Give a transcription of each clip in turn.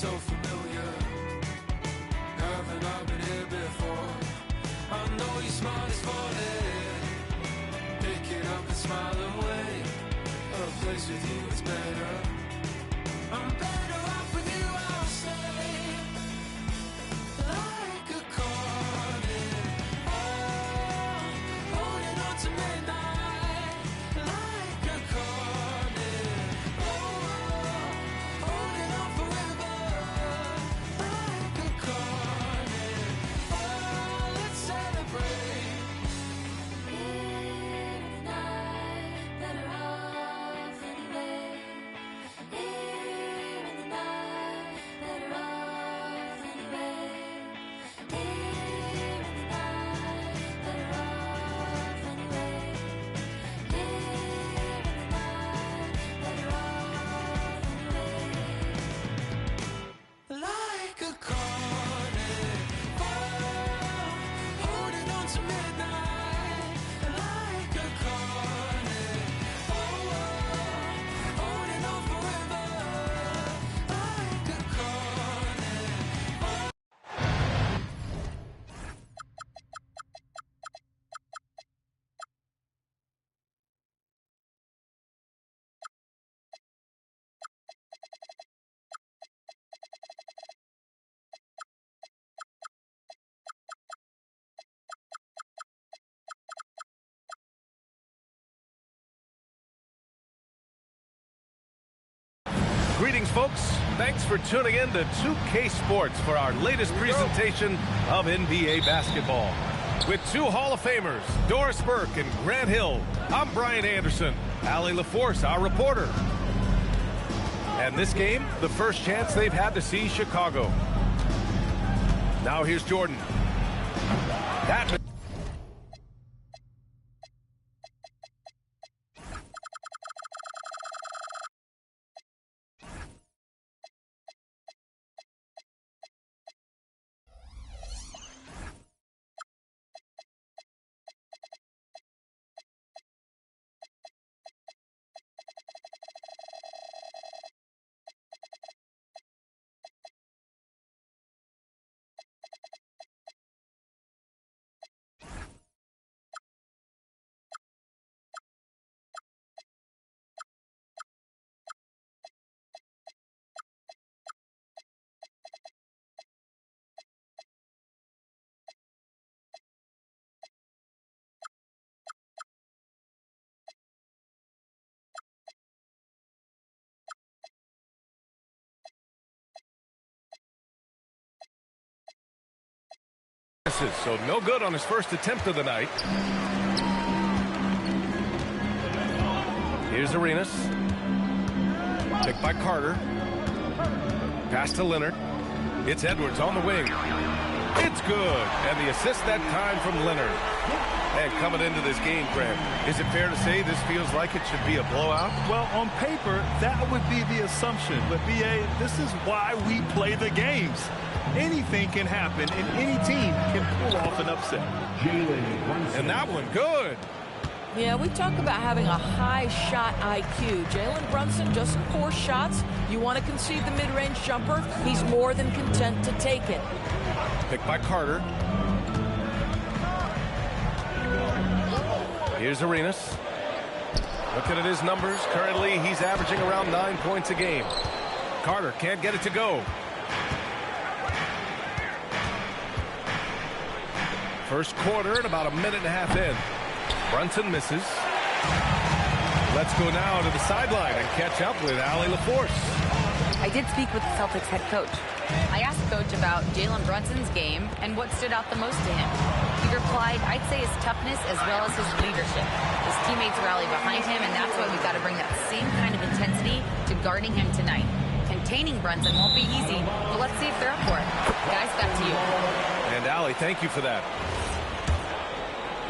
so familiar. Haven't I been here before? I know your smile is falling. Pick it up and smile away. A place with you is better. I'm better off with you, I'll say. Like a cornet, oh, holding on to midnight. Like a cornet, oh, holding on forever. Like a cornet, oh, let's celebrate. Here tonight, better off anyway. Here in the night, better off anyway. Here in the night, better off anyway. Here in the night, better off anyway. Like a cornet, oh, holding on to midnight. Like a cornet, oh, holding on forever. Like a cornet. Greetings, folks. Thanks for tuning in to 2K Sports for our latest presentation of NBA basketball. With two Hall of Famers, Doris Burke and Grant Hill, I'm Brian Anderson, Allie LaForce, our reporter. And this game, the first chance they've had to see Chicago. Now here's Jordan. That so no good on his first attempt of the night. Here's Arenas. Picked by Carter. Pass to Leonard. It's Edwards on the wing. It's good. And the assist that time from Leonard. And coming into this game, Grant, is it fair to say this feels like it should be a blowout? Well, on paper, that would be the assumption. But, B.A., this is why we play the games. Anything can happen, and any team can pull off an upset. And that one, good. Yeah, we talk about having a high shot IQ. Jalen Brunson, just 4 shots. You want to concede the mid-range jumper, he's more than content to take it. Picked by Carter. Here's Arenas. Looking at his numbers, currently he's averaging around 9 points a game. Carter can't get it to go. First quarter and about a minute and a half in. Brunson misses. Let's go now to the sideline and catch up with Allie LaForce. I did speak with the Celtics head coach. I asked the coach about Jalen Brunson's game and what stood out the most to him. He replied, I'd say his toughness as well as his leadership. His teammates rally behind him, and that's why we've got to bring that same kind of intensity to guarding him tonight. Containing Brunson won't be easy, but let's see if they're up for it. Guys, back to you. And Allie, thank you for that.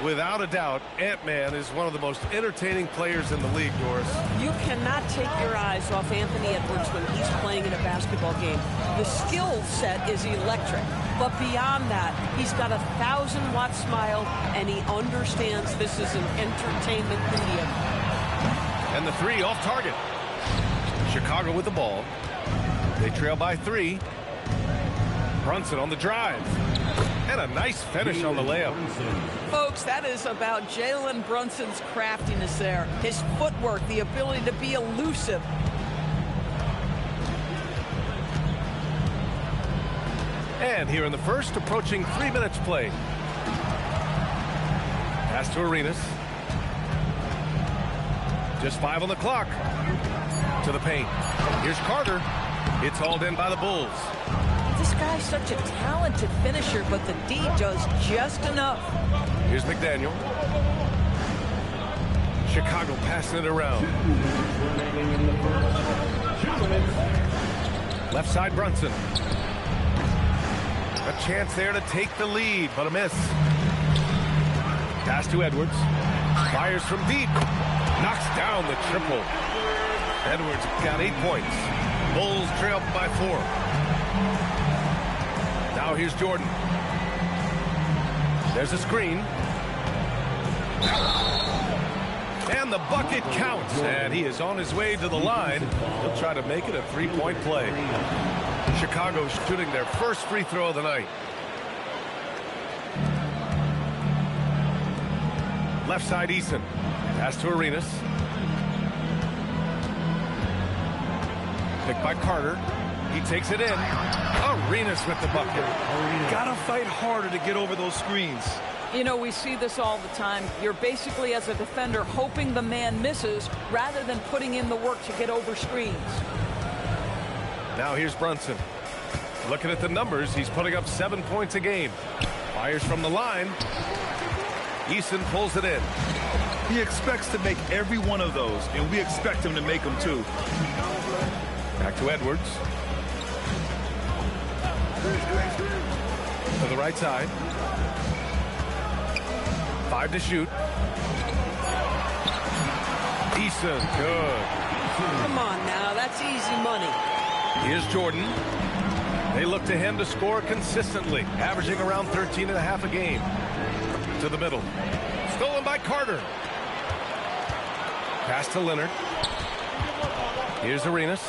Without a doubt, Ant-Man is one of the most entertaining players in the league, Doris. You cannot take your eyes off Anthony Edwards when he's playing in a basketball game. The skill set is electric, but beyond that, he's got a 1,000-watt smile, and he understands this is an entertainment medium. And the three off target. Chicago with the ball. They trail by 3. Brunson on the drive. And a nice finish on the layup. Folks, that is about Jalen Brunson's craftiness there. His footwork, the ability to be elusive. And here in the first, approaching 3 minutes played. Pass to Arenas. Just 5 on the clock. To the paint. Here's Carter. It's hauled in by the Bulls. This guy's such a talented finisher, but the D does just enough. Here's McDaniel. Chicago passing it around. Left side, Brunson. A chance there to take the lead, but a miss. Pass to Edwards. Fires from deep. Knocks down the triple. Edwards got 8 points. Bulls trail by 4. Now here's Jordan. There's a screen. And the bucket counts. And he is on his way to the line. He'll try to make it a 3-point play. Chicago shooting their first free throw of the night. Left side, Eason. Pass to Arenas. Picked by Carter. He takes it in. Arenas with the bucket. Gotta fight harder to get over those screens. You know, we see this all the time. You're basically, as a defender, hoping the man misses rather than putting in the work to get over screens. Now here's Brunson. Looking at the numbers, he's putting up 7 points a game. Fires from the line. Eason pulls it in. He expects to make every one of those, and we expect him to make them too. Back to Edwards. To the right side. 5 to shoot. Eason, good. Come on now, that's easy money. Here's Jordan. They look to him to score consistently, averaging around 13.5 a game. To the middle. Stolen by Carter. Pass to Leonard. Here's Arenas.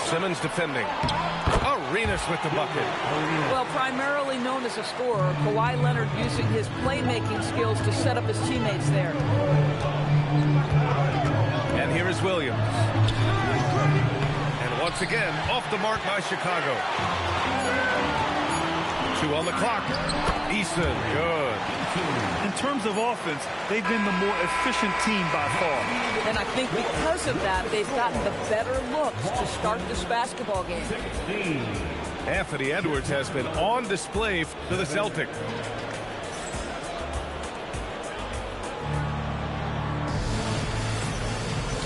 Simmons defending. Arenas with the bucket. Well, primarily known as a scorer, Kawhi Leonard using his playmaking skills to set up his teammates there. And here is Williams. And once again, off the mark by Chicago. 2 on the clock. Eason, good. In terms of offense, they've been the more efficient team by far. And I think because of that, they've gotten the better looks to start this basketball game. Anthony Edwards has been on display for the Celtics.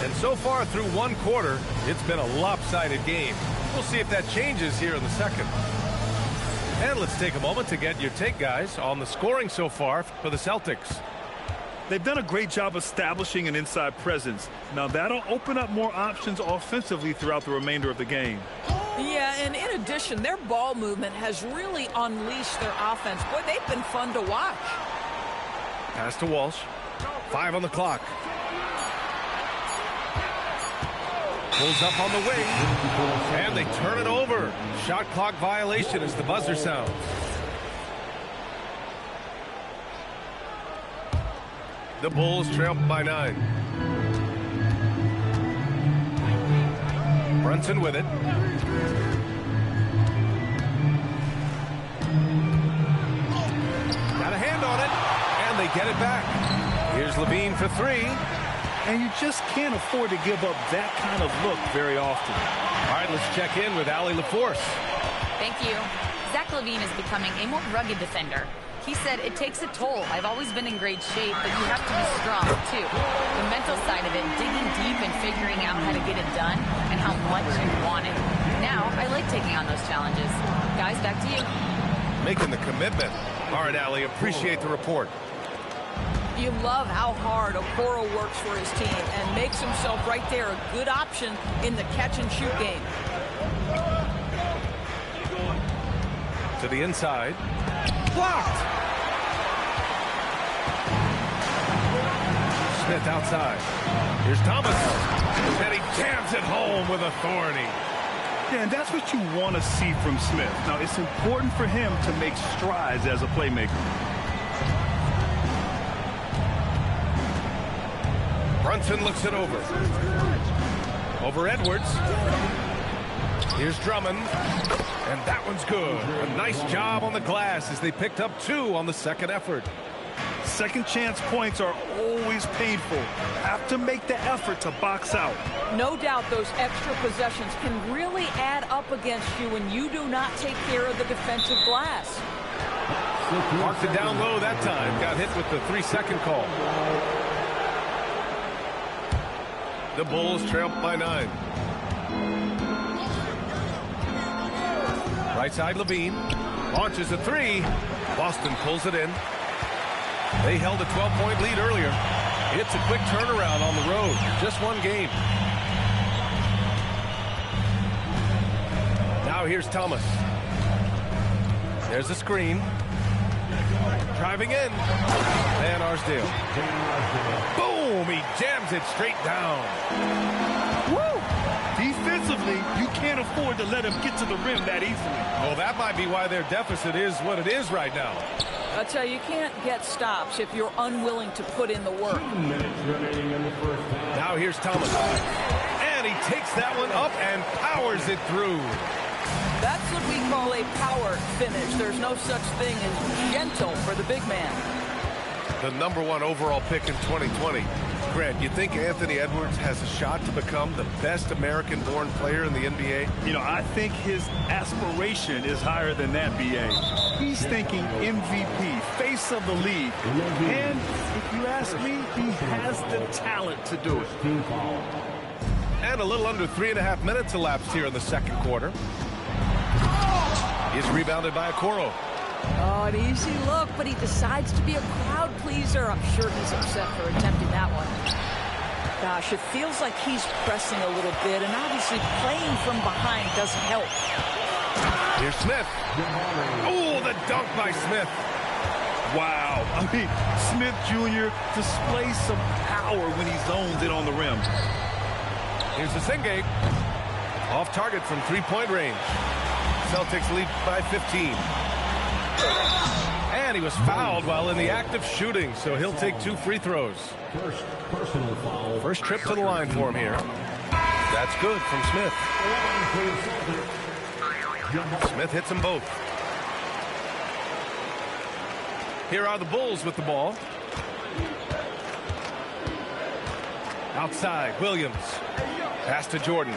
And so far through 1 quarter, it's been a lopsided game. We'll see if that changes here in the second. And let's take a moment to get your take, guys, on the scoring so far for the Celtics. They've done a great job establishing an inside presence. Now that'll open up more options offensively throughout the remainder of the game. Yeah, and in addition, their ball movement has really unleashed their offense. Boy, they've been fun to watch. Pass to Walsh. 5 on the clock. Pulls up on the wing. And they turn it over. Shot clock violation as the buzzer sounds. The Bulls trail by 9. Brunson with it. Got a hand on it. And they get it back. Here's Levine for 3. And you just can't afford to give up that kind of look very often. All right, let's check in with Allie LaForce. Thank you. Zach LaVine is becoming a more rugged defender. He said, it takes a toll. I've always been in great shape, but you have to be strong, too. The mental side of it, digging deep and figuring out how to get it done and how much you want it. Now, I like taking on those challenges. Guys, back to you. Making the commitment. All right, Allie, appreciate the report. You love how hard Okoro works for his team and makes himself right there a good option in the catch-and-shoot game. To the inside. Blocked! Smith outside. Here's Thomas. And he jams it home with authority. Yeah, and that's what you want to see from Smith. Now, it's important for him to make strides as a playmaker. Brunson looks it over. Over Edwards. Here's Drummond. And that one's good. A nice job on the glass as they picked up 2 on the second effort. Second chance points are always painful. Have to make the effort to box out. No doubt those extra possessions can really add up against you when you do not take care of the defensive glass. Marked it down low that time. Got hit with the 3-second call. The Bulls trail by 9. Right side, Levine. Launches a 3. Boston pulls it in. They held a 12-point lead earlier. It's a quick turnaround on the road. Just one game. Now here's Thomas. There's a screen. Driving in. Van Arsdale. Boom! He jams it straight down. Woo! Defensively, you can't afford to let him get to the rim that easily. Well, that might be why their deficit is what it is right now. I tell you, you can't get stops if you're unwilling to put in the work. Now here's Thomas. And he takes that one up and powers it through. That's what we call a power finish. There's no such thing as gentle for the big man. The #1 overall pick in 2020. Grant, you think Anthony Edwards has a shot to become the best American-born player in the NBA? You know, I think his aspiration is higher than that, B.A. He's thinking MVP, face of the league. And if you ask me, he has the talent to do it. And a little under 3.5 minutes elapsed here in the second quarter. He's rebounded by Okoro. Oh, an easy look, but he decides to be a crowd pleaser. I'm sure he's upset for attempting that one. Gosh, it feels like he's pressing a little bit, and obviously playing from behind doesn't help. Here's Smith. Oh, the dunk by Smith. Wow. I mean, Smith Jr. displays some power when he zones it on the rim. Here's the Singate. Off target from 3-point range. Celtics lead by 15. And he was fouled while in the act of shooting, so he'll take 2 free throws. First trip to the line for him here. That's good from Smith. Smith hits them both. Here are the Bulls with the ball. Outside, Williams. Pass to Jordan.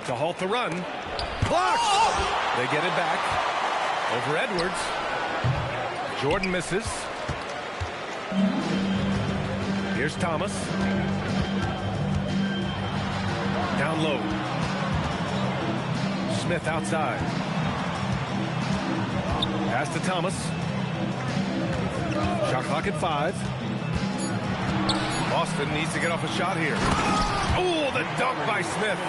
To halt the run. Blocked! They get it back. Over Edwards. Jordan misses. Here's Thomas. Down low. Smith outside. Pass to Thomas. Shot clock at 5. Boston needs to get off a shot here. Oh, the dunk by Smith.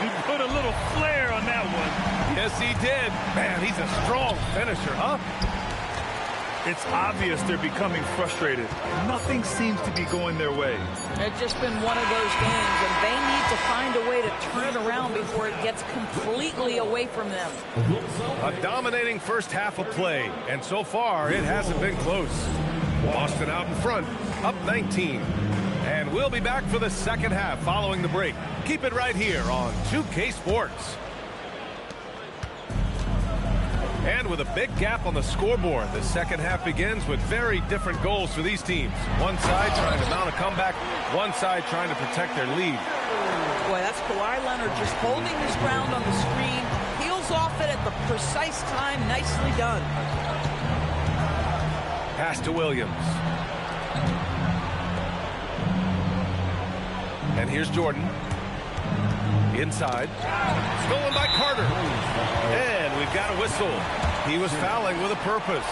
He put a little flair on that one. Yes, he did. Man, he's a strong finisher, huh? It's obvious they're becoming frustrated. Nothing seems to be going their way. It's just been one of those games, and they need to find a way to turn it around before it gets completely away from them. A dominating first half of play, and so far it hasn't been close. Boston out in front, up 19. And we'll be back for the second half following the break. Keep it right here on 2K Sports. And with a big gap on the scoreboard, the second half begins with very different goals for these teams. One side trying to mount a comeback, one side trying to protect their lead. Boy, that's Kawhi Leonard just holding his ground on the screen. Peels off it at the precise time. Nicely done. Pass to Williams. And here's Jordan. Inside. Stolen by Carter. And we've got a whistle. He was fouling with a purpose.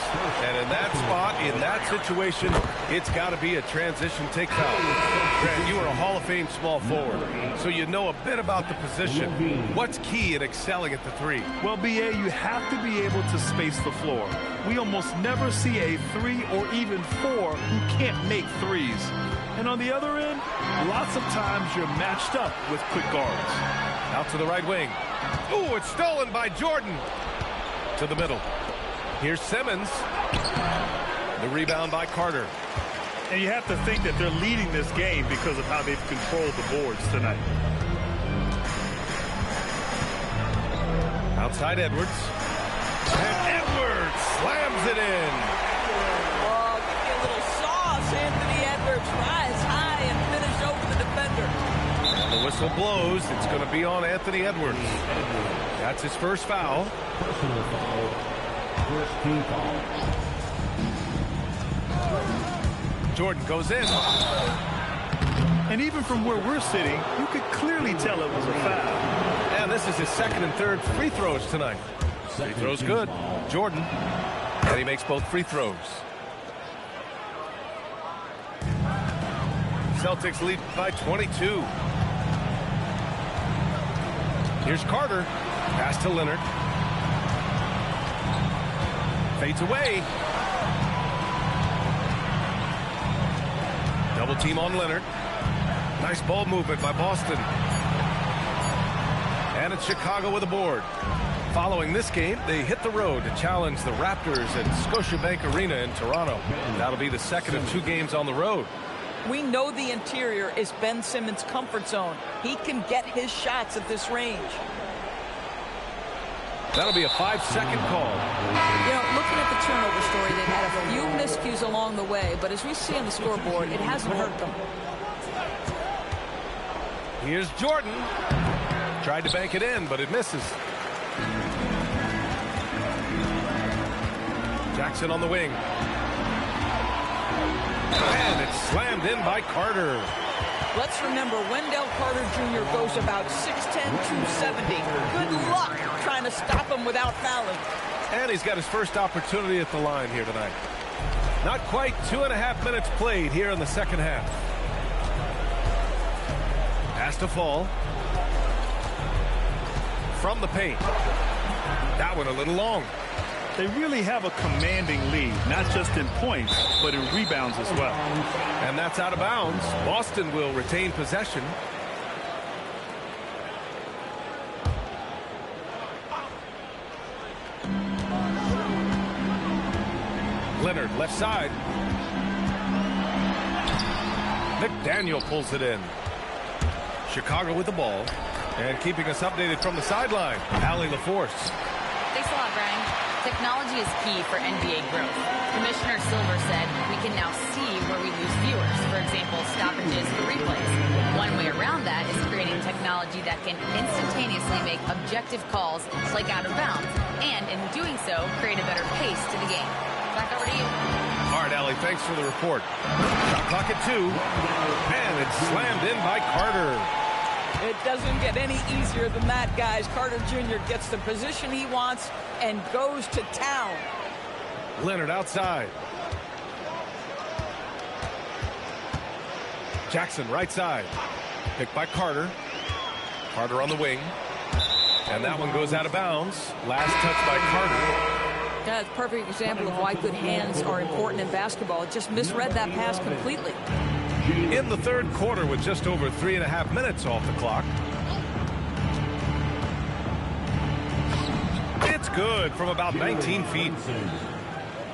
And in that spot, in that situation, it's got to be a transition take foul. Grant, you are a Hall of Fame small forward, so you know a bit about the position. What's key in excelling at the three? Well, BA, you have to be able to space the floor. We almost never see a 3 or even 4 who can't make threes. And on the other end, lots of times you're matched up with quick guards. Out to the right wing. Ooh, it's stolen by Jordan. To the middle. Here's Simmons. The rebound by Carter. And you have to think that they're leading this game because of how they've controlled the boards tonight. Outside Edwards. And Edwards slams it in. Oh, give me a little sauce, Anthony Edwards. Rise high and finish over the defender. And the whistle blows. It's going to be on Anthony Edwards. That's his first foul. Personal foul. First team foul. Jordan goes in. And even from where we're sitting, you could clearly tell it was a foul. And this is his second and third free throws tonight. Free throws good. Jordan. And he makes both free throws. Celtics lead by 22. Here's Carter. Pass to Leonard. Fades away. Double team on Leonard. Nice ball movement by Boston. And it's Chicago with a board. Following this game, they hit the road to challenge the Raptors at Scotiabank Arena in Toronto. That'll be the second of 2 games on the road. We know the interior is Ben Simmons' comfort zone. He can get his shots at this range. That'll be a 5-second call. You know, looking at the turnover story, they've had a few miscues along the way, but as we see on the scoreboard, it hasn't hurt them. Here's Jordan. Tried to bank it in, but it misses. Jackson on the wing. And it's slammed in by Carter. Let's remember, Wendell Carter Jr. goes about 6'10", 270. Good luck trying to stop him without fouling. And he's got his first opportunity at the line here tonight. Not quite 2.5 minutes played here in the second half. Has to fall. From the paint. That one a little long. They really have a commanding lead, not just in points, but in rebounds as well. And that's out of bounds. Boston will retain possession. Leonard, left side. McDaniel pulls it in. Chicago with the ball. And keeping us updated from the sideline, Allie LaForce. Thanks a lot, Brian. Technology is key for NBA growth. Commissioner Silver said we can now see where we lose viewers, for example, stoppages for replays. One way around that is creating technology that can instantaneously make objective calls like out of bounds, and in doing so, create a better pace to the game. Back over to you. All right, Allie, thanks for the report. Shot clock at 2. And it's slammed in by Carter. It doesn't get any easier than that, guys. Carter Jr. gets the position he wants and goes to town. Leonard outside. Jackson right side. Picked by Carter. Carter on the wing. And that one goes out of bounds. Last touch by Carter. That's a perfect example of why good hands are important in basketball. It just misread that pass completely. In the third quarter with just over 3.5 minutes off the clock. It's good from about 19 feet.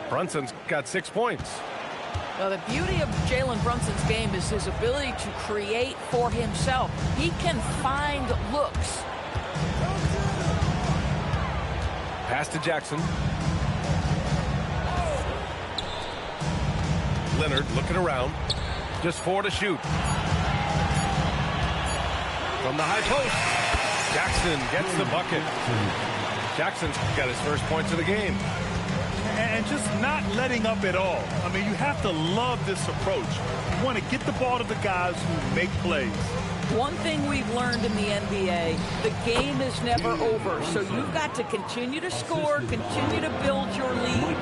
Brunson's got 6 points. Well, the beauty of Jalen Brunson's game is his ability to create for himself. He can find looks. Pass to Jackson. Leonard looking around. Just 4 to shoot. From the high post. Jackson gets the bucket. Jackson's got his first points of the game. and just not letting up at all. I mean, you have to love this approach. You want to get the ball to the guys who make plays. One thing we've learned in the NBA, the game is never over. So you've got to continue to score, continue to build your lead.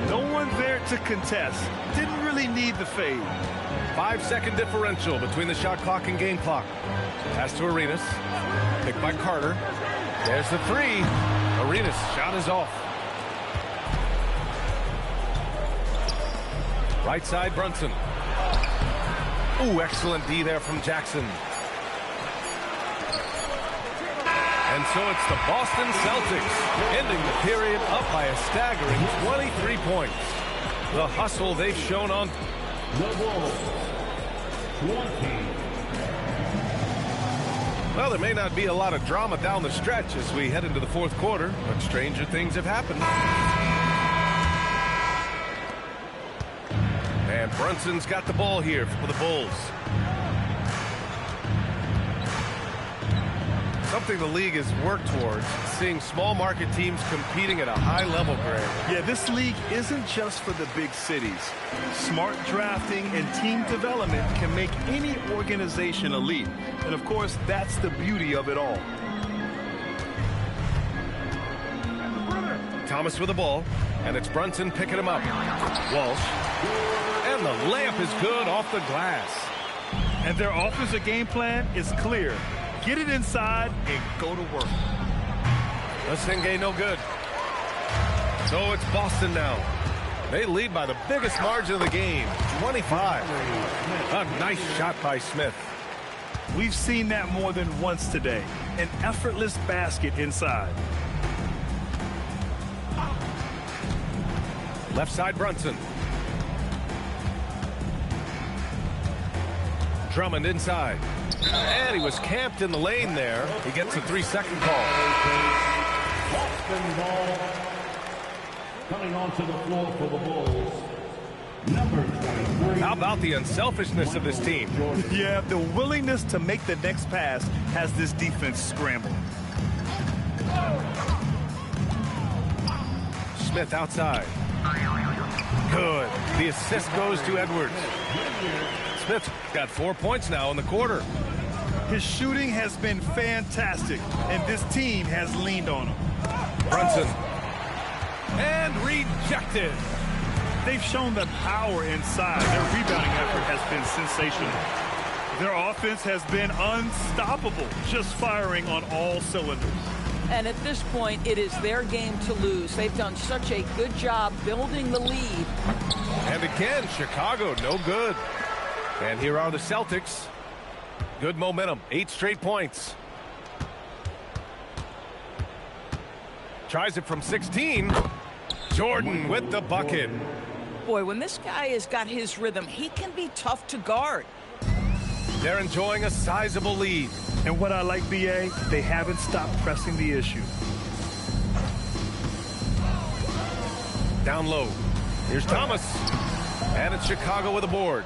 No one there to contest. Didn't really need the fade. 5-second differential between the shot clock and game clock. Pass to Arenas. Picked by Carter. There's the three. Arenas' shot is off. Right side, Brunson. Ooh, excellent D there from Jackson. And so it's the Boston Celtics ending the period up by a staggering 23 points. The hustle they've shown on The Bulls, 20. Well, there may not be a lot of drama down the stretch as we head into the fourth quarter, but stranger things have happened. And Brunson's got the ball here for the Bulls. Something the league has worked towards, seeing small market teams competing at a high level, Greg. Yeah, this league isn't just for the big cities. Smart drafting and team development can make any organization elite. And of course, that's the beauty of it all. Thomas with the ball, and it's Brunson picking him up. Walsh, and the layup is good off the glass. And their offensive game plan is clear. Get it inside and go to work. Senge no good. So it's Boston now. They lead by the biggest margin of the game, 25. A nice shot by Smith. We've seen that more than once today. An effortless basket inside. Left side, Brunson. Drummond inside. And he was camped in the lane there. He gets a 3-second call. Boston ball. Coming onto the floor for the Bulls, number 23. How about the unselfishness of this team? Yeah, the willingness to make the next pass has this defense scrambled. Smith outside. Good. The assist goes to Edwards. Smith's got 4 points now in the quarter. His shooting has been fantastic, and this team has leaned on him. Brunson. And rejected. They've shown the power inside. Their rebounding effort has been sensational. Their offense has been unstoppable, just firing on all cylinders. And at this point, it is their game to lose. They've done such a good job building the lead. And again, Chicago, no good. And here are the Celtics. Good momentum, 8 straight points. Tries it from 16. Jordan with the bucket. Boy, when this guy has got his rhythm, he can be tough to guard. They're enjoying a sizable lead. And what I like, BA, they haven't stopped pressing the issue. Down low. Here's Thomas. And it's Chicago with a board.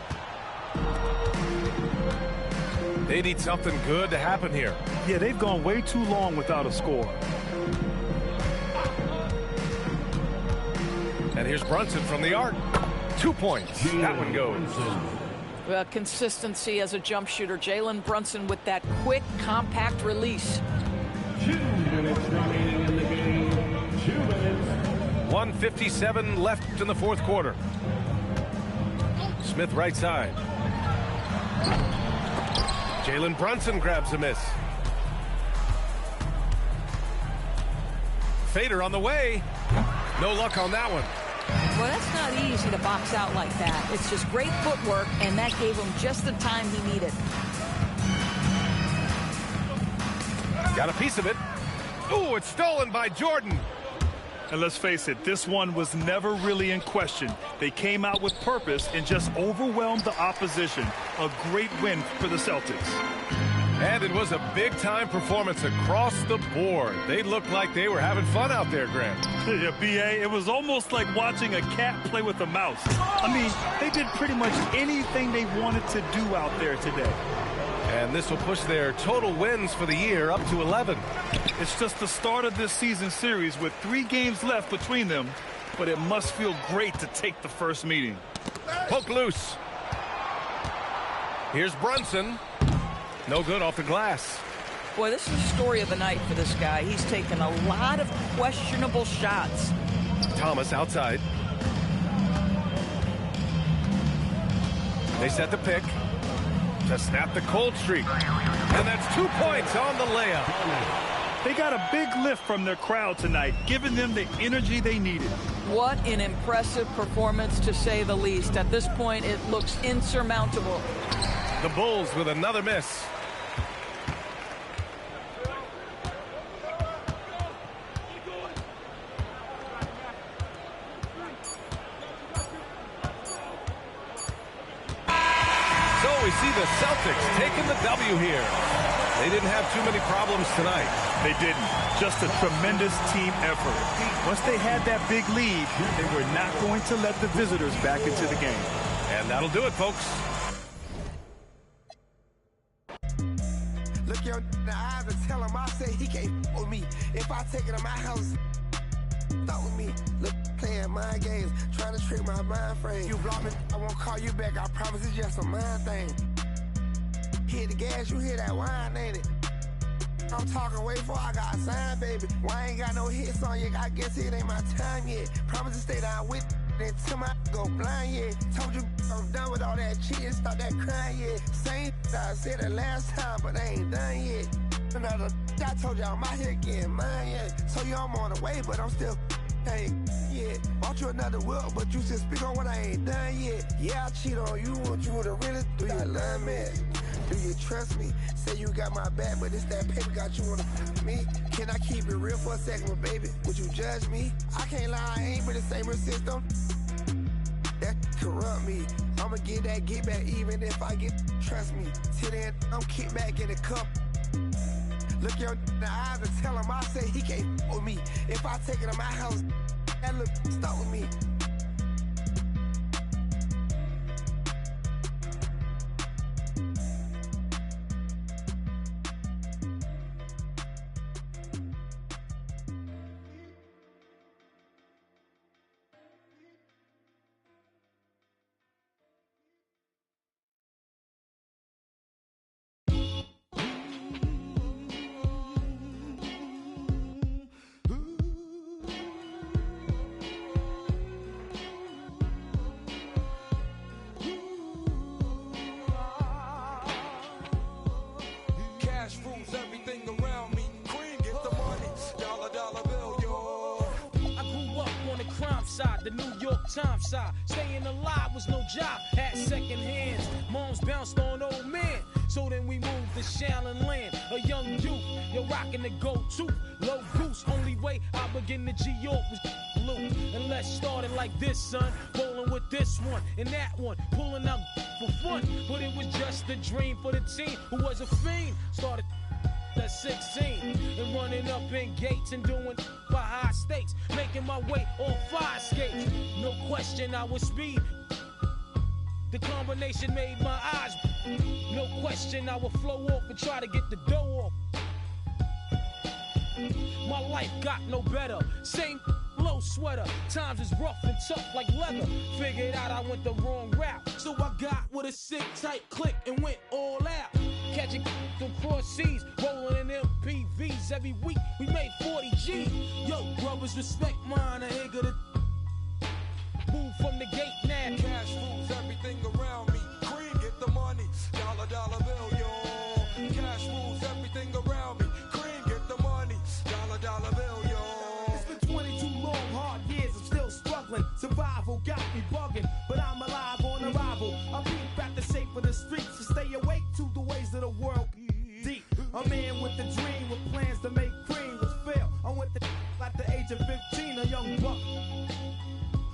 They need something good to happen here. Yeah, they've gone way too long without a score. And here's Brunson from the arc. 2 points. That one goes. Consistency as a jump shooter. Jalen Brunson with that quick, compact release. 2 minutes remaining in the game. 2 minutes. 1:57 left in the fourth quarter. Smith right side. Jalen Brunson grabs a miss. Fader on the way. No luck on that one. Well, that's not easy to box out like that. It's just great footwork, and that gave him just the time he needed. Got a piece of it. Ooh, it's stolen by Jordan. And let's face it, this one was never really in question. They came out with purpose and just overwhelmed the opposition. A great win for the Celtics. And it was a big-time performance across the board. They looked like they were having fun out there, Graham. Yeah, BA, it was almost like watching a cat play with a mouse. I mean, they did pretty much anything they wanted to do out there today. And this will push their total wins for the year up to 11. It's just the start of this season series with 3 games left between them. but it must feel great to take the first meeting. Poke loose. Here's Brunson. No good off the glass. Boy, this is the story of the night for this guy. He's taken a lot of questionable shots. Thomas outside. They set the pick to snap the cold streak. And that's 2 points on the layup. They got a big lift from their crowd tonight, giving them the energy they needed. What an impressive performance, to say the least. At this point, it looks insurmountable. The Bulls with another miss. We see the Celtics taking the W here. They didn't have too many problems tonight. They didn't. Just a tremendous team effort. Once they had that big lead, they were not going to let the visitors back into the game. And that'll do it, folks. Look your in the eyes and tell him I say he can't with me. If I take it to my house, start with me. Look, playing mind games, trying to trick my mind frame. You block me, I won't call you back. I promise it's just a mind thing. Hit the gas, you hear that wine, ain't it? I'm talking way before I got signed, baby. Why I ain't got no hits on you? I guess it ain't my time yet. Promise to stay down with until my go blind, yeah. Told you I'm done with all that cheating, stop that crying, yeah. Same I said it last time, but I ain't done yet. Another, I told you I'm out here getting mine, yeah. So you I'm on the way, but I'm still paying, yeah. Bought you another whip, but you still speak on what I ain't done yet. Yeah, I cheat on you, want you to really do you love me? Do you trust me? Say you got my back, but it's that paper got you on me. Can I keep it real for a second, but baby? Would you judge me? I can't lie, I ain't been the same system. That corrupt me. I'ma get that get back even if I get, trust me. Till then, I'm kick back in the cup. Look your in the eyes and tell him I say he can't with me. If I take it to my house, that look, start with me. The New York Times side, staying alive was no job, had second hands. Moms bounced on old men, so then we moved to Shallon Land. A young youth, you're rocking the go-to, low goose. Only way I begin to G-York was loot. And let's start it like this, son, rolling with this one and that one, pulling out for fun. But it was just a dream for the team who was a fiend. Started at 16 and running up in gates and doing by high stakes, making my way on fire skates. No question I was speed. The combination made my eyes. No question I would flow off and try to get the dough off. My life got no better. Same low sweater. Times is rough and tough like leather. Figured out I went the wrong route, so I got with a sick tight click and went all out. Catching from cross seas, rolling in MPVs. Every week we made 40 G's. Yo, brothers, respect mine. I ain't gonna move from the gate now. Cash rules everything around me. Green, get the money. Dollar, dollar bill, yo. Cash rules everything around me. Green, get the money. Dollar, dollar bill, yo. It's been 22 long, hard years. I'm still struggling. Survival got me bugging, but I'm alive on arrival. I peep at the shape of the streets to stay awake to the ways of the world. Deep. A man with a dream, with plans to make cream, was fail. I went to at the age of 15, a young buck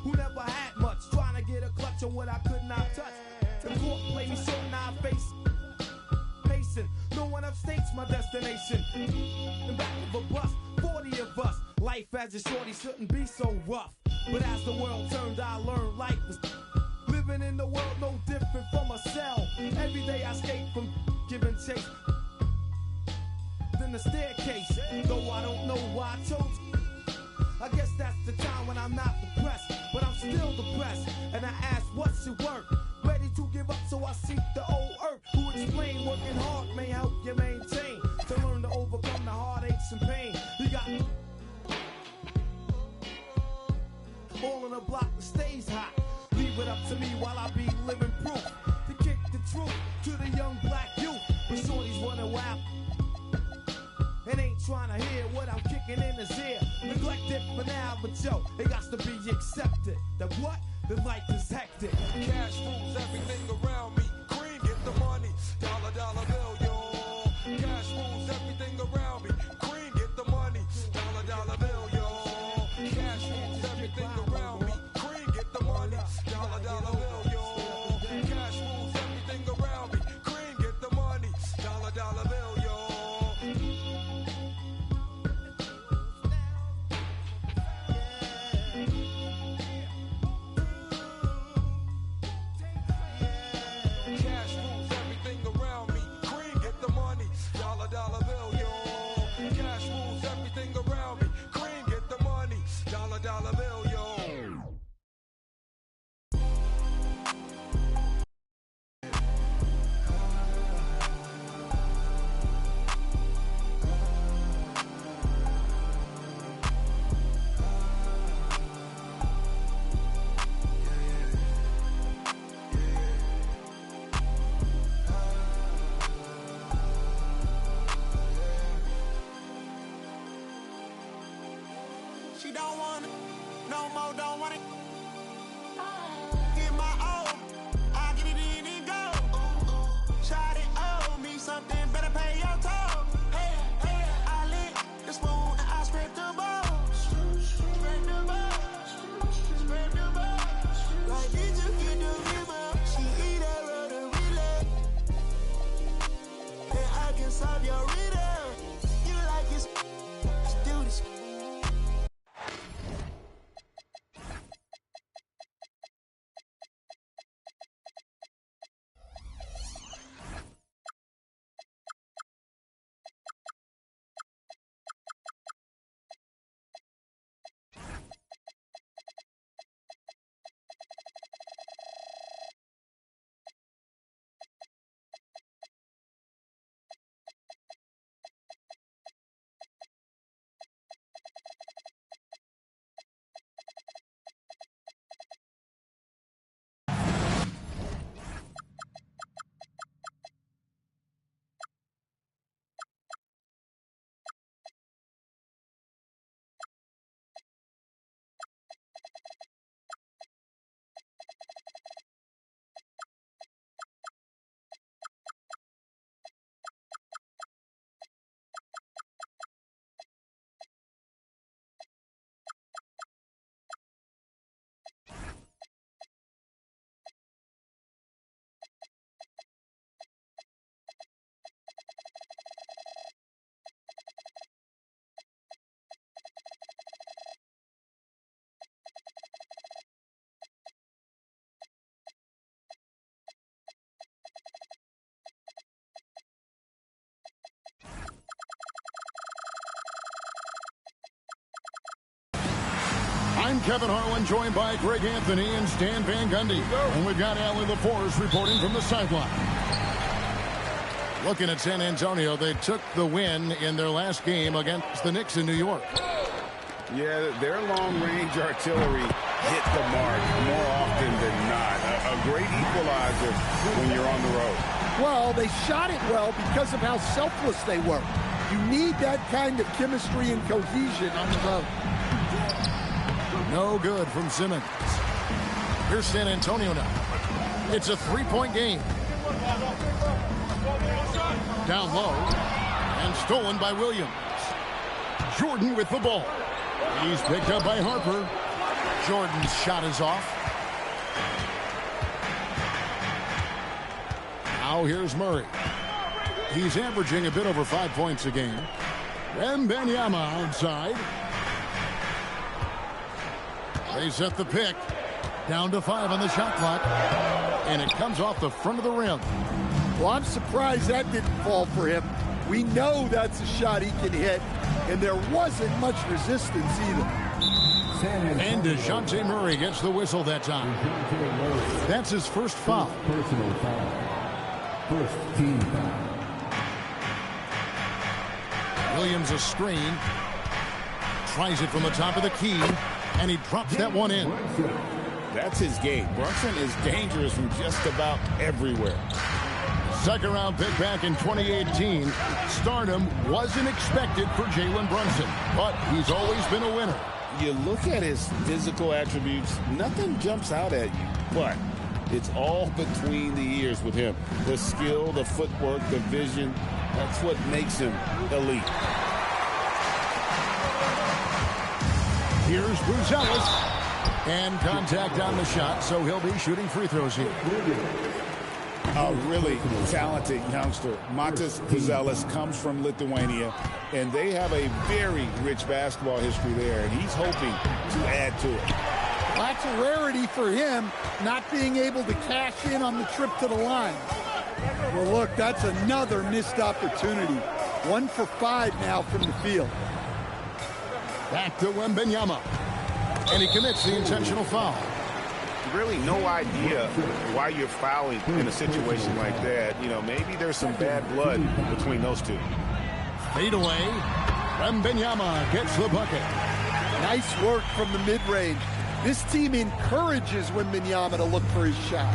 who never had much, trying to get a clutch on what I could not touch. The court played me short, now I face pacing. No one upstates my destination. In back of a bus, 40 of us. Life as a shorty shouldn't be so rough. But as the world turned, I learned life was living in the world no different from a cell. Every day I escape from giving chase. Then the staircase, though I don't know why I chose. I guess that's the time when I'm not depressed. for now, but yo, it got to be accepted. That what? The life is hectic. Cash rules everything around me. Cream, get the money. Dollar, dollar bill, yo. Cash rules everything around me. Cream, get the money. Dollar, dollar bill, yo. Cash rules everything around me. Cream, get the money. Dollar, dollar bill, yo. Cash rules everything around me. Cream, get the money. Dollar, dollar bill, yo. Cash rules everything around me. Cream, get the money. Dollar, dollar bill, yo. Cash rules everything around me. Cream, get the money. Dollar, dollar bill, yo. She don't want it, no more, don't want it. Get my own, I get it in and go. Shot it, owe me something, better pay your toll. Hey, hey, I lit the spoon and I spread the balls. Spread the balls, spread the balls. Like, did you get the river? She eat that rudder relay. And I can solve your riddle. You like it, let's do this. I'm Kevin Harlan, joined by Greg Anthony and Stan Van Gundy. And we've got Allie LaForce reporting from the sideline. Looking at San Antonio, they took the win in their last game against the Knicks in New York. Yeah, their long-range artillery hit the mark more often than not. A great equalizer when you're on the road. Well, they shot it well because of how selfless they were. You need that kind of chemistry and cohesion on the road. No good from Simmons. Here's San Antonio now. It's a three-point game. Down low. And stolen by Williams. Jordan with the ball. He's picked up by Harper. Jordan's shot is off. Now here's Murray. He's averaging a bit over 5 points a game. Wembanyama outside. They set the pick. Down to 5 on the shot clock. And it comes off the front of the rim. Well, I'm surprised that didn't fall for him. We know that's a shot he can hit, and there wasn't much resistance either. And DeJounte Murray gets the whistle that time. That's his first foul. Personal foul. First team foul. Williams a screen. Tries it from the top of the key, and he drops that one in. That's his game. Brunson is dangerous from just about everywhere. Second round pick back in 2018. Stardom wasn't expected for Jalen Brunson, but he's always been a winner. You look at his physical attributes, nothing jumps out at you, but it's all between the ears with him. The skill, the footwork, the vision, that's what makes him elite. Here's Buzelis. And contact on the shot, so he'll be shooting free throws here. A really talented youngster. Matas Buzelis comes from Lithuania, and they have a very rich basketball history there, and he's hoping to add to it. That's a rarity for him, not being able to cash in on the trip to the line. Well, look, that's another missed opportunity. 1 for 5 now from the field. Back to Wembanyama. And he commits the intentional foul. Really no idea why you're fouling in a situation like that. You know, maybe there's some bad blood between those two. Fade away. Wembanyama gets the bucket. Nice work from the mid-range. This team encourages Wembanyama to look for his shot.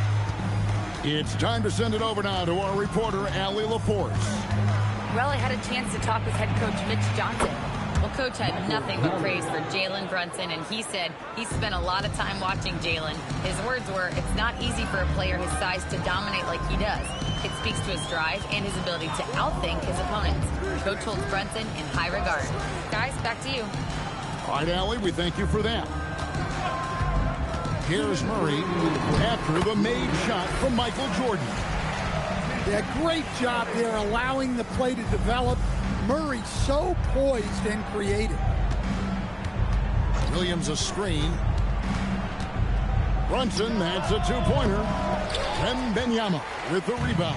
It's time to send it over now to our reporter, Allie LaForce. Well, I had a chance to talk with head coach Mitch Johnson. Well, Coach had nothing but praise for Jalen Brunson, and he said he spent a lot of time watching Jalen. His words were, it's not easy for a player his size to dominate like he does. It speaks to his drive and his ability to outthink his opponents. Coach holds Brunson in high regard. Guys, back to you. All right, Allie, we thank you for that. Here's Murray after the made shot from Michael Jordan. Yeah, great job there allowing the play to develop. Murray so poised and creative. Williams a screen. Brunson, that's a two-pointer. Wembanyama with the rebound.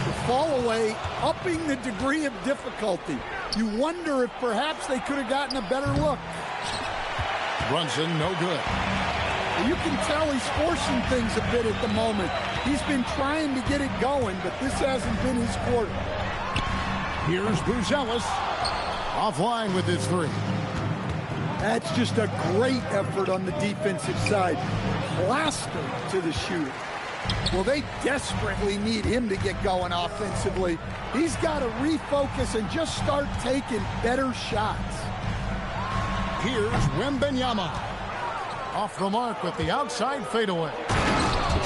The fall away, upping the degree of difficulty. You wonder if perhaps they could have gotten a better look. Brunson, no good. You can tell he's forcing things a bit at the moment. He's been trying to get it going, but this hasn't been his quarter. Here's Buzelis. Offline with his three. That's just a great effort on the defensive side. Plastered to the shooter. Well, they desperately need him to get going offensively. He's got to refocus and just start taking better shots. Here's Wembanyama. Off the mark with the outside fadeaway.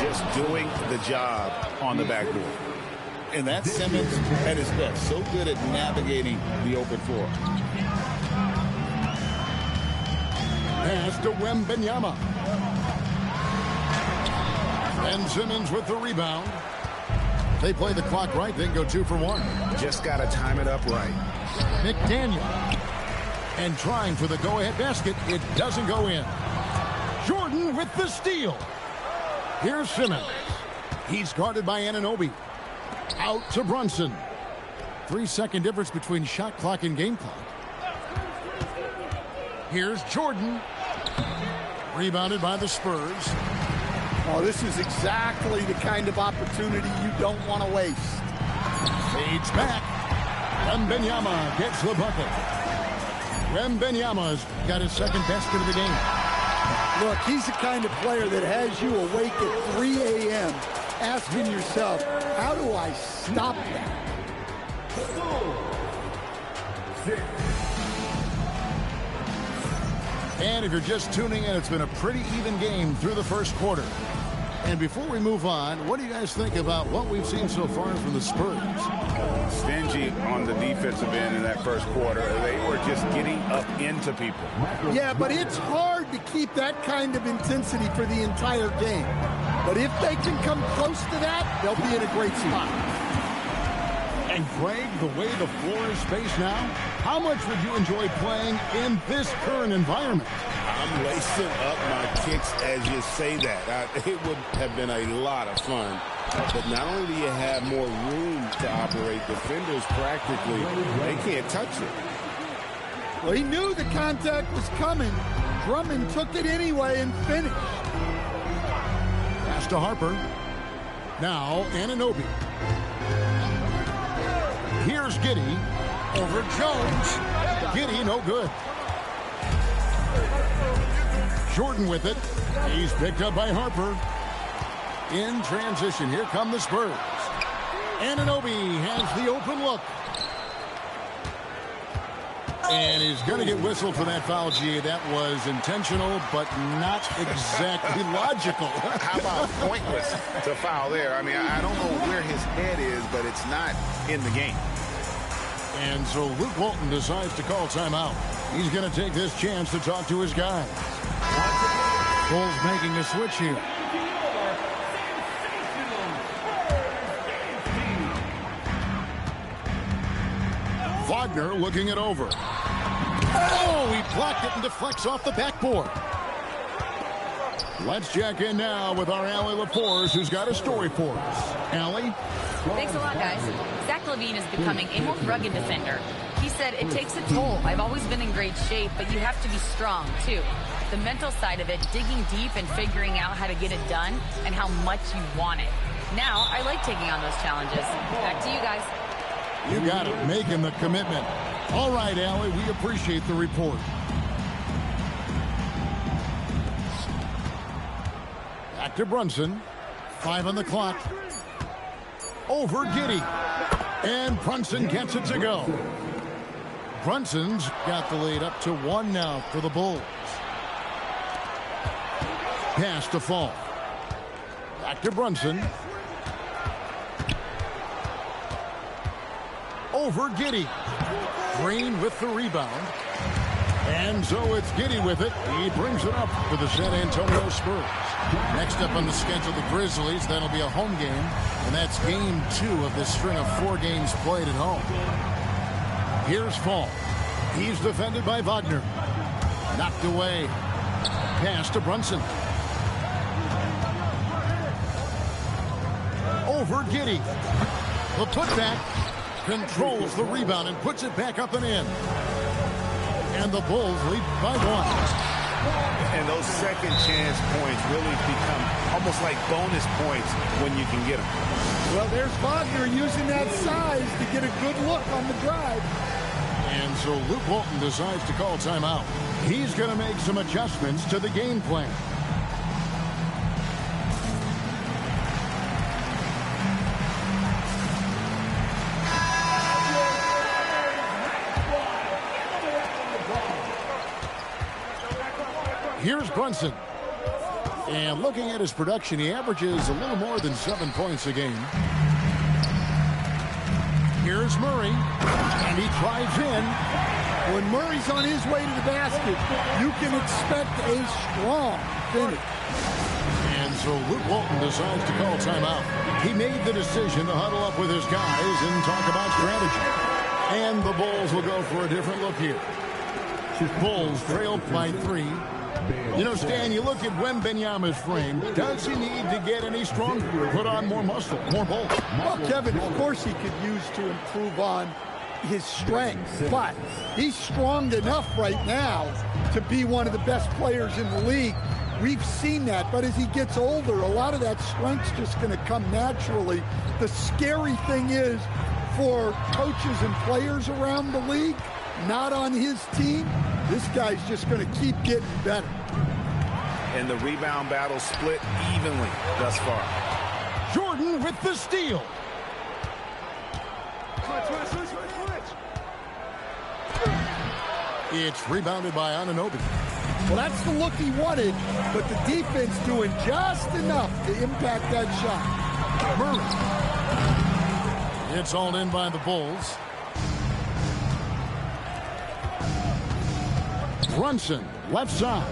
Just doing the job on the backboard. And that's Simmons at his best. So good at navigating the open floor. Pass to Wembanyama. And Simmons with the rebound. They play the clock right, then go 2 for 1. Just got to time it up right. McDaniel. And trying for the go-ahead basket. It doesn't go in. Jordan with the steal. Here's Simmons. He's guarded by Anunoby. Out to Brunson. 3-second difference between shot clock and game clock. Here's Jordan. Rebounded by the Spurs. Oh, this is exactly the kind of opportunity you don't want to waste. Fades back. Wembanyama gets the bucket. Wembanyama's got his second basket of the game. Look, he's the kind of player that has you awake at 3 a.m. asking yourself, how do I stop that? And if you're just tuning in, it's been a pretty even game through the first quarter. And before we move on, what do you guys think about what we've seen so far from the Spurs? Stingy on the defensive end in that first quarter. They were just getting up into people. Yeah, but it's hard to keep that kind of intensity for the entire game. But if they can come close to that, they'll be in a great spot. And Greg, the way the floor is spaced now, how much would you enjoy playing in this current environment? I'm lacing up my kicks as you say that. It would have been a lot of fun. But not only do you have more room to operate, defenders practically, they can't touch it. Well, he knew the contact was coming. Drummond took it anyway and finished. Pass to Harper. Now Anunoby. Here's Giddey over Jones. Giddey, no good. Jordan with it. He's picked up by Harper. In transition, here come the Spurs. Anunoby has the open look. And he's going to get whistled for that foul, G. That was intentional, but not exactly logical. How about pointless to foul there? I mean, I don't know where his head is, but it's not in the game. And so Luke Walton decides to call timeout. He's going to take this chance to talk to his guys. Bulls making a switch here. Wagner looking it over. Oh, he blocked it and deflects off the backboard. Let's check in now with our Allie LaForce, who's got a story for us. Allie? Thanks a lot, guys. Zach LaVine is becoming a more rugged defender. He said, it takes a toll. I've always been in great shape, but you have to be strong, too. The mental side of it, digging deep and figuring out how to get it done and how much you want it. Now, I like taking on those challenges. Back to you guys. You got it, making the commitment. All right, Allie, we appreciate the report. Back to Brunson. 5 on the clock. Over Giddey. And Brunson gets it to go. Brunson's got the lead up to 1 now for the Bulls. Pass to Fall. Back to Brunson. Over Giddey. Green with the rebound. And so it's Giddey with it. He brings it up for the San Antonio Spurs. Next up on the schedule, the Grizzlies. That'll be a home game. And that's game 2 of this string of 4 games played at home. Here's Fall. He's defended by Wagner. Knocked away. Pass to Brunson. Over Giddey. The putback. Controls the rebound and puts it back up and in. And the Bulls lead by 1. And those second chance points really become almost like bonus points when you can get them. Well, there's Wagner using that size to get a good look on the drive. And so Luke Walton decides to call timeout. He's going to make some adjustments to the game plan. Here's Brunson. And looking at his production, he averages a little more than 7 points a game. Here's Murray. And he drives in. When Murray's on his way to the basket, you can expect a strong finish. And so Luke Walton decides to call timeout. He made the decision to huddle up with his guys and talk about strategy. And the Bulls will go for a different look here. Bulls trail by 3. You know, Stan, you look at Wembanyama's frame. Does he need to get any stronger? Put on more muscle, more bulk? Well, Kevin, of course he could use to improve on his strength, but he's strong enough right now to be one of the best players in the league. We've seen that, but as he gets older, a lot of that strength's just going to come naturally. The scary thing is for coaches and players around the league, not on his team, this guy's just going to keep getting better. And the rebound battle split evenly thus far. Jordan with the steal. It's rebounded by Anunoby. Well, that's the look he wanted, but the defense doing just enough to impact that shot. Murray. It's all in by the Bulls. Brunson, left side.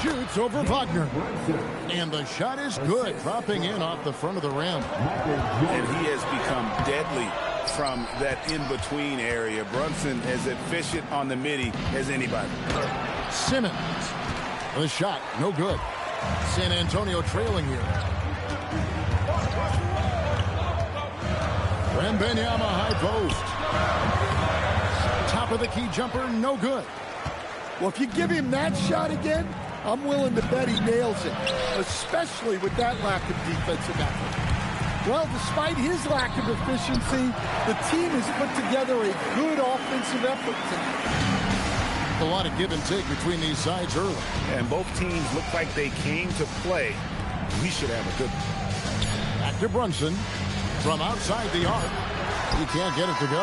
Shoots over Wagner. And the shot is good, dropping in off the front of the rim. And he has become deadly from that in-between area. Brunson as efficient on the midi as anybody. Simmons. The shot, no good. San Antonio trailing here. Wembanyama high post. Top of the key jumper, no good. Well, if you give him that shot again, I'm willing to bet he nails it, especially with that lack of defensive effort. Well, despite his lack of efficiency, the team has put together a good offensive effort tonight. A lot of give and take between these sides early. And both teams look like they came to play. We should have a good one. Back to Brunson. From outside the arc. He can't get it to go.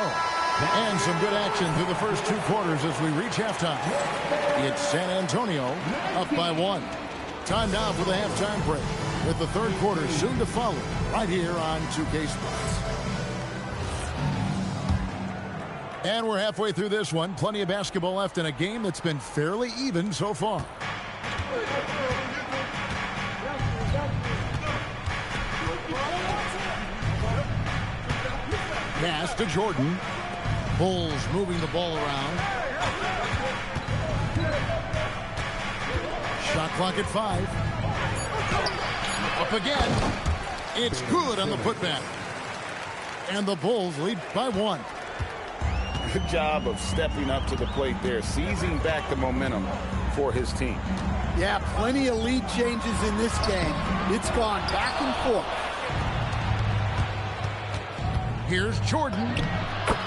And some good action through the first 2 quarters as we reach halftime. It's San Antonio up by 1. Time now for the halftime break, with the third quarter soon to follow right here on 2K Sports. And we're halfway through this one. Plenty of basketball left in a game that's been fairly even so far. Pass to Jordan. Bulls moving the ball around. Shot clock at 5. Up again. It's good on the putback. And the Bulls lead by 1. Good job of stepping up to the plate there, seizing back the momentum for his team. Yeah, plenty of lead changes in this game. It's gone back and forth. Here's Jordan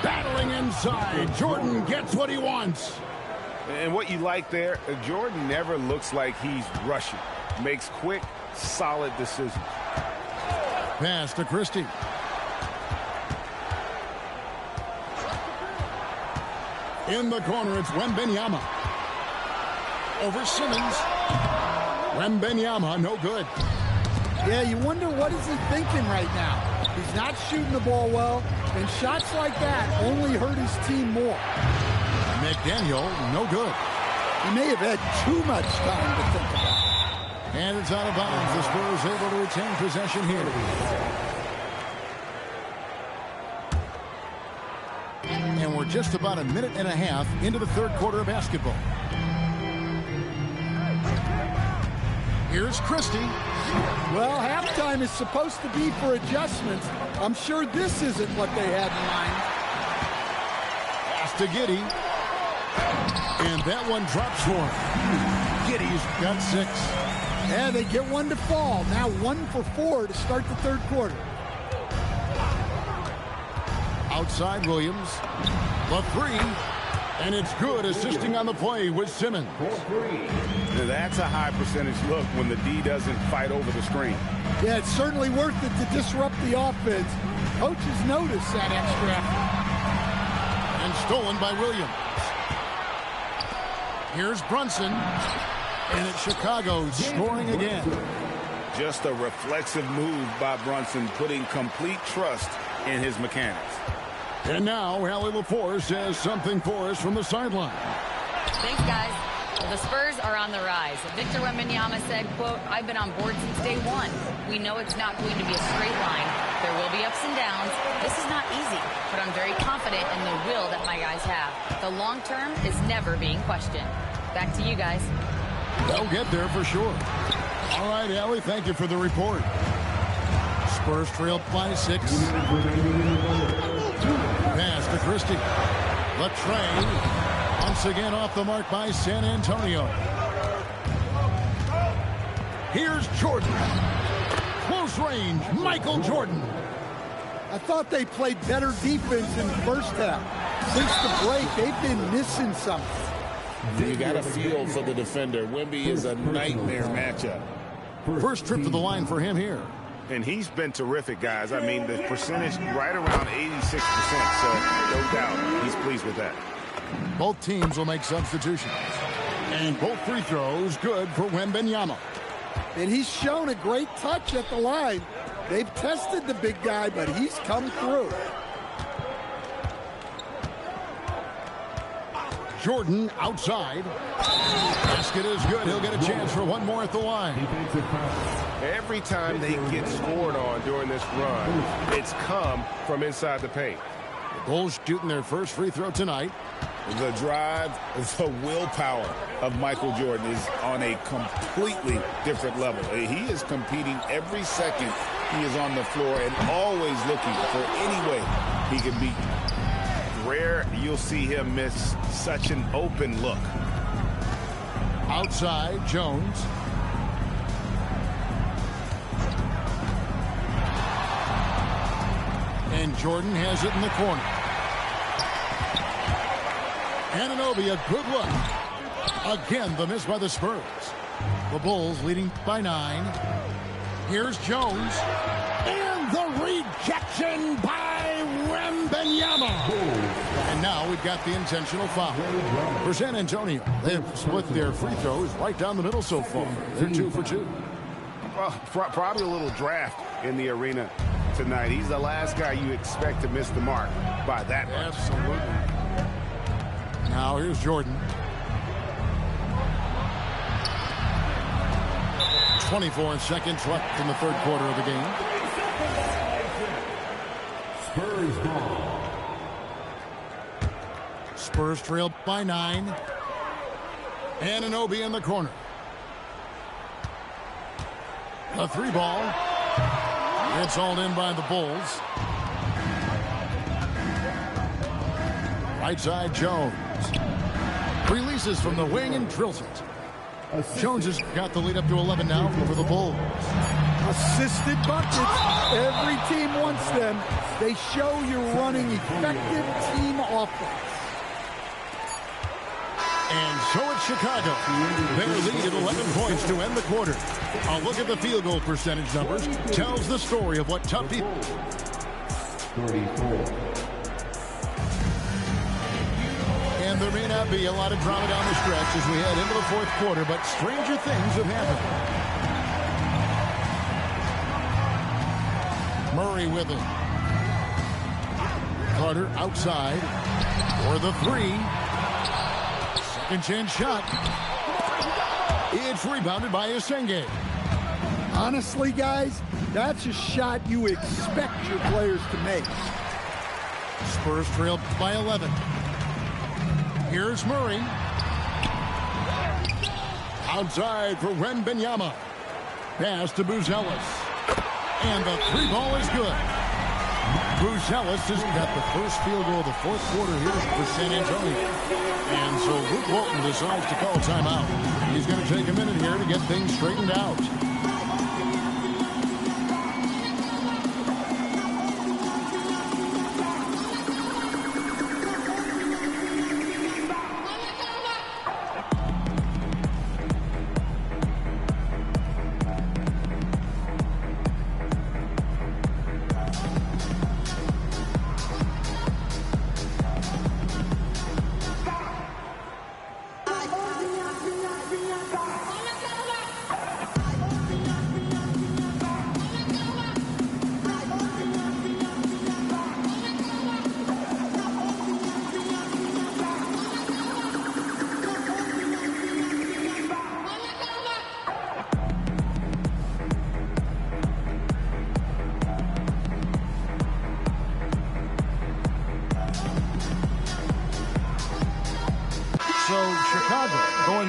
battling inside. Jordan gets what he wants. And what you like there, Jordan never looks like he's rushing. Makes quick, solid decisions. Pass to Christie. In the corner, it's Wembanyama. Over Simmons. Wembanyama, no good. Yeah, you wonder what is he thinking right now. He's not shooting the ball well, and shots like that only hurt his team more. McDaniel, no good. He may have had too much time to think about. And it's out of bounds. The Spurs able to retain possession here. And we're just about a minute and a half into the third quarter of basketball. Here's Christie. Well, halftime is supposed to be for adjustments. I'm sure this isn't what they had in mind. Pass to Giddey. And that one drops for him. Giddey's got 6. Yeah, they get one to fall. Now 1 for 4 to start the third quarter. Outside Williams. The 3. And it's good, assisting on the play with Simmons. Now that's a high percentage look when the D doesn't fight over the screen. Yeah, it's certainly worth it to disrupt the offense. Coaches notice that extra effort. And stolen by Williams. Here's Brunson. And it's Chicago scoring again. Just a reflexive move by Brunson, putting complete trust in his mechanics. And now, Allie LaForce has something for us from the sideline. Thanks, guys. Well, the Spurs are on the rise. Victor Wembanyama said, quote, "I've been on board since day one. We know it's not going to be a straight line. There will be ups and downs. This is not easy, but I'm very confident in the will that my guys have. The long term is never being questioned." Back to you guys. They'll get there for sure. All right, Allie, thank you for the report. Spurs trail by 6. Pass to Christie. Latrey once again off the mark by San Antonio. Here's Jordan. Close range, Michael Jordan. I thought they played better defense in the first half. Since the break, they've been missing something. You got a feel for the defender. Wemby is a nightmare matchup. First trip to the line for him here. And he's been terrific, guys. I mean, the percentage right around 86%, so no doubt he's pleased with that. Both teams will make substitutions. And both free throws good for Wembanyama. And he's shown a great touch at the line. They've tested the big guy, but he's come through. Jordan outside. Basket is good. He'll get a chance for one more at the line. Every time they get scored on during this run, it's come from inside the paint. The Bulls shooting their first free throw tonight. The drive, the willpower of Michael Jordan is on a completely different level. He is competing every second he is on the floor and always looking for any way he can beat. Rare you'll see him miss such an open look. Outside, Jones. And Jordan has it in the corner. Anunoby, a good look. Again, the miss by the Spurs. The Bulls leading by 9. Here's Jones. And the rejection by Wembanyama. we've got the intentional foul. For San Antonio, they've split their free throws right down the middle so far. They're 2 for 2. Well, probably a little draft in the arena tonight. He's the last guy you expect to miss the mark by that much. Absolutely. Now here's Jordan. 24 seconds left in the third quarter of the game. Spurs ball. Spurs trail by 9. Anunoby in the corner. A 3 ball. It's hauled in by the Bulls. Right side, Jones. Releases from the wing and drills it. Jones has got the lead up to 11 now for the Bulls. Assisted buckets. Every team wants them. They show you're running effective team offense. And so it's Chicago. Their lead at 11 points to end the quarter. A look at the field goal percentage numbers tells the story of what tough people. 34. And there may not be a lot of drama down the stretch as we head into the fourth quarter, but stranger things have happened. Murray with it. Carter outside for the 3. Second chance shot. It's rebounded by Esenge. Honestly, guys, that's a shot you expect your players to make. Spurs trail by 11. Here's Murray. Outside for Wembanyama. Pass to Buzelis. And the 3 ball is good. Buzelis has got the first field goal of the fourth quarter here for San Antonio. And so Luke Walton decides to call timeout. He's going to take a minute here to get things straightened out.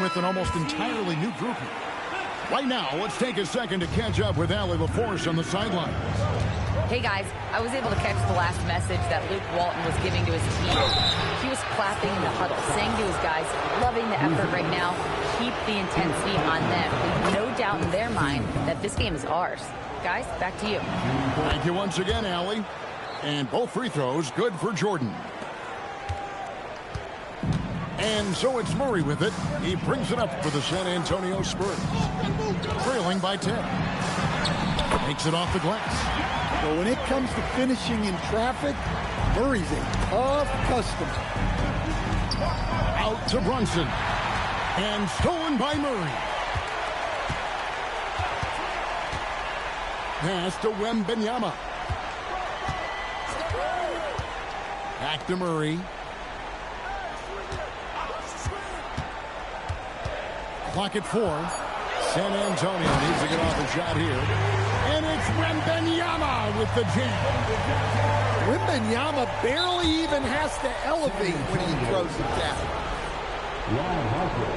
With an almost entirely new group here. Right now, let's take a second to catch up with Allie LaForce on the sidelines. Hey guys, I was able to catch the last message that Luke Walton was giving to his team. He was clapping in the huddle, saying to his guys, loving the effort right now, keep the intensity on them. Leave no doubt in their mind that this game is ours. Guys, back to you. Thank you once again, Allie. And both free throws good for Jordan. And so it's Murray with it. He brings it up for the San Antonio Spurs. Trailing by 10. Takes it off the glass. But when it comes to finishing in traffic, Murray's a tough customer. Out to Brunson. And stolen by Murray. Pass to Wembanyama. Back to Murray. Clock at 4. San Antonio needs to get off a shot here. And it's Wembanyama with the jam. Wembanyama barely even has to elevate when he throws it down. Ron Harper.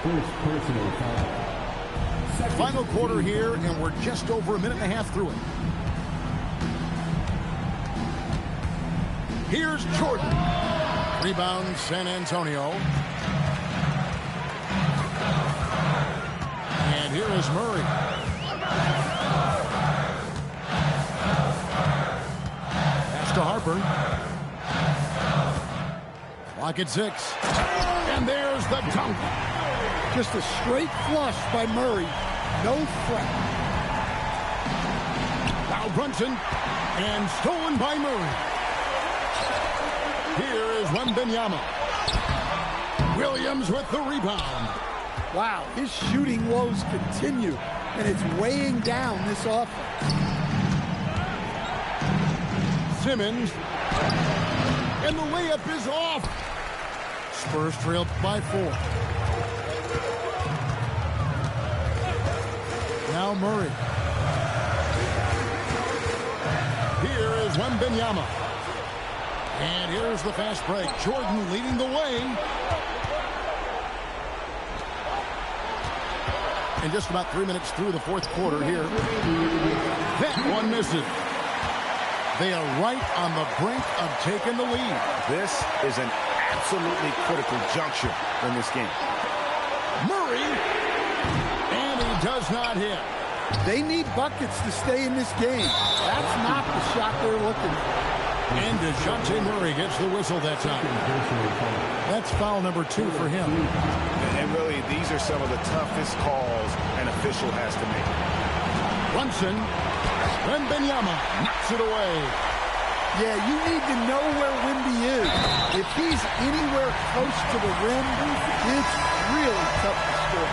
First personal foul. Final quarter here, and we're just over a minute and a half through it. Here's Jordan. Rebound, San Antonio. And here is Murray. Pass to Harper. Clock at 6. And there's the dunk. Just a straight flush by Murray. No threat. Now Brunson. And stolen by Murray. Here is Wembanyama. Williams with the rebound. Wow, his shooting woes continue, and it's weighing down this offense. Simmons. And the layup is off. Spurs trailed by 4. Now Murray. Here is Wembanyama. And here's the fast break. Jordan leading the way. And just about 3 minutes through the fourth quarter here. That one misses. They are right on the brink of taking the lead. This is an absolutely critical juncture in this game. Murray. And he does not hit. They need buckets to stay in this game. That's not the shot they're looking for. And DeJounte Murray gets the whistle that time. That's foul number 2 for him. And really, these are some of the toughest calls an official has to make. Brunson. Wembanyama knocks it away. Yeah, you need to know where Wemby is. If he's anywhere close to the rim, it's really tough to score.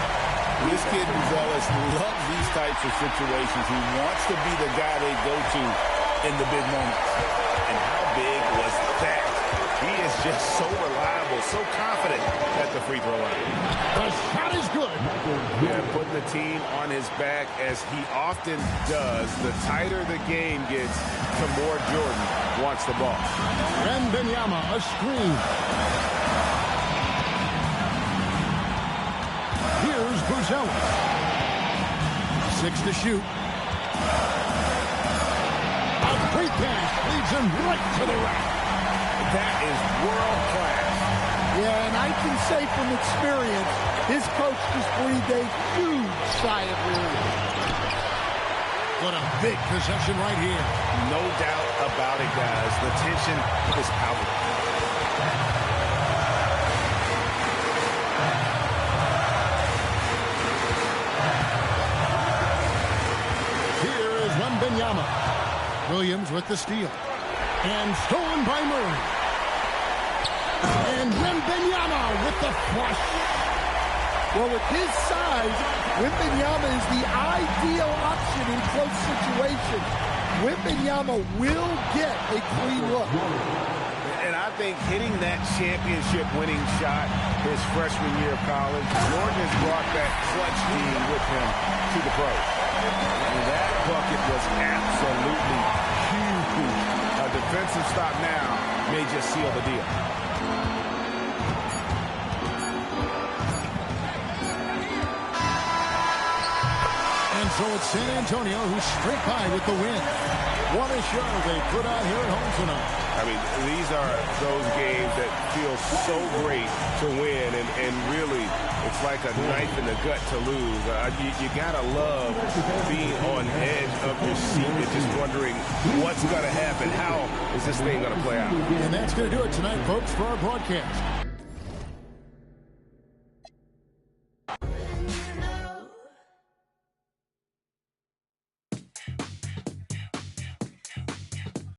This kid, Gonzalez, loves these types of situations. He wants to be the guy they go to in the big moments. And how big was that? He is just so reliable, so confident at the free throw line. The shot is good. Yeah, putting the team on his back as he often does. The tighter the game gets, the more Jordan wants the ball. Wembanyama, a screen. Here's Buzelis. 6 to shoot. A great pass leads him right to the rack. That is world class. Yeah, and I can say from experience, his coach just breathed a huge sigh of relief. What a big possession right here. No doubt about it, guys. The tension is palpable. Here is Wembanyama. Williams with the steal. And stolen by Murray. And Wembanyama with the flush. Well, with his size, Wembanyama is the ideal option in close situations. Wembanyama will get a clean look. And I think hitting that championship-winning shot his freshman year of college, Jordan has brought that clutch team with him to the pros. And that bucket was absolutely huge. A defensive stop now may just seal the deal. And so it's San Antonio who's straight by with the win. What a show they put on here at home tonight. I mean, these are those games that feel so great to win, and really, it's like a knife in the gut to lose. You gotta love being on edge of your seat and just wondering what's gonna happen. How is this thing gonna play out? And that's gonna do it tonight, folks, for our broadcast.